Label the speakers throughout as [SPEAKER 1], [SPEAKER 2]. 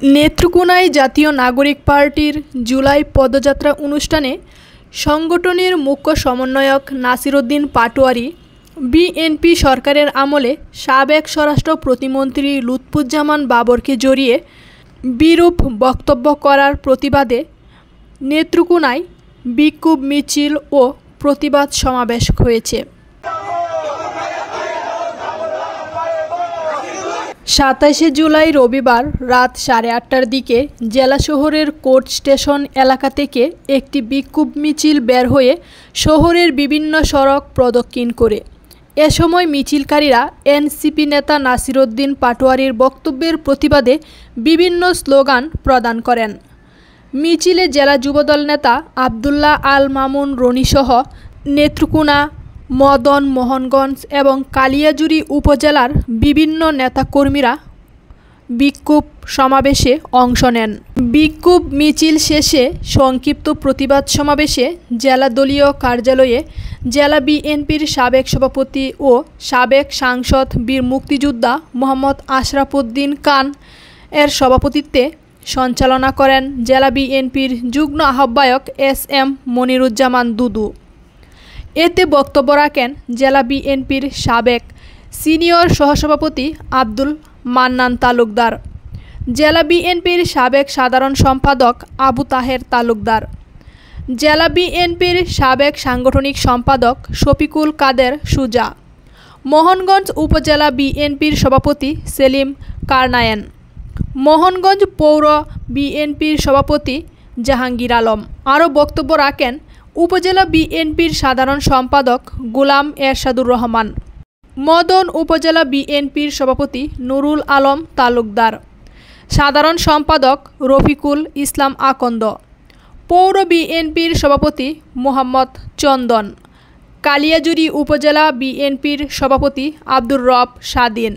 [SPEAKER 1] নেত্রকোনায় জাতীয় নাগরিক পার্টির জুলাই পদযাত্রা অনুষ্ঠানে সংগঠনের মুখ্য সমন্বয়ক নাসির উদ্দিন পাটোয়ারি বিএনপি সরকারের আমলে সাবেক স্বরাষ্ট্র প্রতিমন্ত্রী লুৎফুজ্জামান বাবরকে জড়িয়ে বিরূপ বক্তব্য করার প্রতিবাদে নেত্রকোনায় বিক্ষোভ মিছিল ও প্রতিবাদ সমাবেশ হয়েছে। 27 জুলাই রবিবার রাত 8:30টার দিকে জেলা শহরের কোর্ট স্টেশন এলাকা থেকে একটি বিক্ষোভ মিছিল বের হয়ে শহরের বিভিন্ন সড়ক প্রদক্ষিণ করে। এ সময় মিছিলকারীরা এনসিপি নেতা নাসির উদ্দিন পাটোয়ারির বক্তব্যের প্রতিবাদে বিভিন্ন স্লোগান প্রদান করেন। মিছিলে জেলা যুবদল নেতা আব্দুল্লাহ আল মামুন রনিসহ নেত্রকোনা, মদন মোহনগঞ্জ এবং কালিয়াজুড়ি উপজেলার বিভিন্ন নেতাকর্মীরা বিক্ষোভ সমাবেশে অংশ নেন। বিক্ষোভ মিছিল শেষে সংক্ষিপ্ত প্রতিবাদ সমাবেশে জেলা দলীয় কার্যালয়ে জেলা বিএনপির সাবেক সভাপতি ও সাবেক সাংসদ বীর মুক্তিযোদ্ধা মোহাম্মদ আশরাফ উদ্দিন খান এর সভাপতিত্বে সঞ্চালনা করেন জেলা বিএনপির যুগ্ম আহ্বায়ক এস.এম. মনিরুজ্জামান দুদু। এতে বক্তব্য রাখেন জেলা বিএনপির সাবেক সিনিয়র সহসভাপতি আব্দুল মান্নান তালুকদার, জেলা বিএনপির সাবেক সাধারণ সম্পাদক আবু তাহের তালুকদার, জেলা বিএনপির সাবেক সাংগঠনিক সম্পাদক শফিকুল কাদের সুজা, মোহনগঞ্জ উপজেলা বিএনপির সভাপতি সেলিম কারনায়েন, মোহনগঞ্জ পৌর বিএনপির সভাপতি জাহাঙ্গীর আলম। আরও বক্তব্য রাখেন উপজেলা বিএনপির সাধারণ সম্পাদক গোলাম এরশাদুর রহমান, মদন উপজেলা বিএনপির সভাপতি নুরুল আলম তালুকদার, সাধারণ সম্পাদক রফিকুল ইসলাম আকন্দ, পৌর বিএনপির সভাপতি মোহাম্মদ চন্দন, কালিয়াজুড়ি উপজেলা বিএনপির সভাপতি আব্দুর রব স্বাধীন,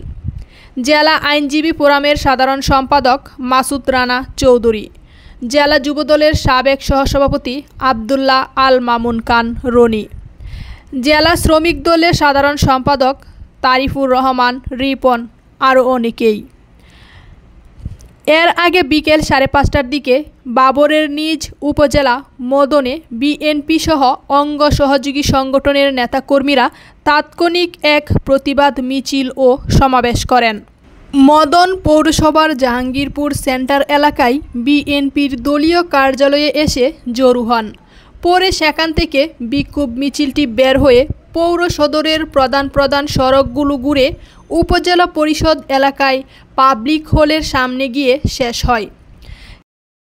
[SPEAKER 1] জেলা আইনজীবী ফোরামের সাধারণ সম্পাদক মাসুদ রানা চৌধুরী, জেলা যুবদলের সাবেক সহসভাপতি আব্দুল্লাহ আল মামুন খান রনি, জেলা শ্রমিক দলের সাধারণ সম্পাদক তারিফুর রহমান রিপন, আরও অনেকেই। এর আগে বিকেল 5:30টার দিকে বাবরের নিজ উপজেলা মদনে বিএনপি সহ অঙ্গ সহযোগী সংগঠনের নেতাকর্মীরা তাৎক্ষণিক এক প্রতিবাদ মিছিল ও সমাবেশ করেন। মদন পৌরসভার জাহাঙ্গীরপুর সেন্টার এলাকায় বিএনপির দলীয় কার্যালয়ে এসে জড়ো হন। পরে সেখান থেকে বিক্ষোভ মিছিলটি বের হয়ে পৌর সদরের প্রধান সড়কগুলো ঘুরে উপজেলা পরিষদ এলাকায় পাবলিক হলের সামনে গিয়ে শেষ হয়।